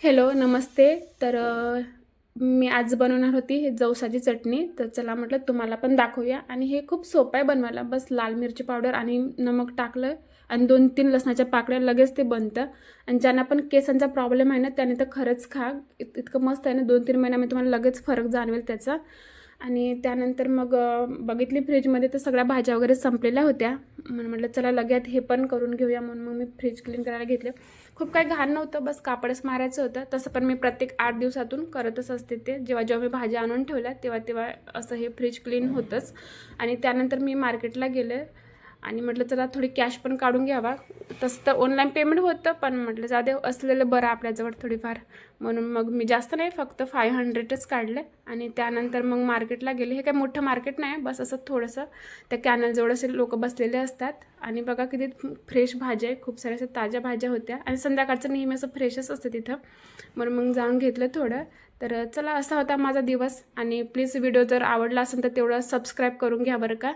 Hello नमस्ते. मी आज बनवणार होती हे जवसाची चटणी. तर चला म्हटलं तुम्हाला पण दाखवूया. आणि हे खूप सोपं आहे बनवायला. बस लाल मिरची पावडर आणि नमक टाकलं आणि 2-3 लसणाच्या पाकळ्या, लगेच ते बनतं. आणि ज्यांना पण केसांचा प्रॉब्लेम आहे ना, त्याने तर खरंच खा. इतकं मस्त आहे ना, 2-3 महिन्यामध्ये तुम्हाला लगेच फरक जाणवेल त्याचा. आणि त्यानंतर मग बघितली फ्रीजमध्ये तर सगळ्या भाज्या वगैरे संपलेल्या होत्या. म्हणून म्हटलं चला लगेच हे पण करून घेऊया. म्हणून मग मी फ्रीज क्लीन करायला घेतलं. खूप काही घाण नव्हतं, बस कापडच मारायचं होतं. तसं पण मी प्रत्येक 8 दिवसातून करतच असते ते. जेव्हा जेव्हा मी भाज्या आणून ठेवल्या तेव्हा तेव्हा असं हे फ्रीज क्लीन होतंच. आणि त्यानंतर मी मार्केटला गेले आणि म्हटलं चला थोडी कॅश पण काढून घ्यावा. तसं तर ऑनलाईन पेमेंट होतं, पण म्हटलं जाऊ दे, असलेलं बरं आपल्याजवळ थोडीफार. म्हणून मग मी जास्त नाही, फक्त 500च काढले. आणि त्यानंतर मग मार्केटला गेले. हे काय मोठं मार्केट नाही, बस असं थोडंसं त्या कॅनलजवळ असे लोक बसलेले असतात. आणि बघा किती फ्रेश भाज्या आहे, खूप साऱ्या ताज्या भाज्या होत्या. आणि संध्याकाळचं नेहमी असं फ्रेशच असतं तिथं. म्हणून मग जाऊन घेतलं थोडं. तर चला, असा होता माझा दिवस. आणि प्लीज व्हिडिओ जर आवडला असेल तर तेवढं सबस्क्राईब करून घ्या बरं का.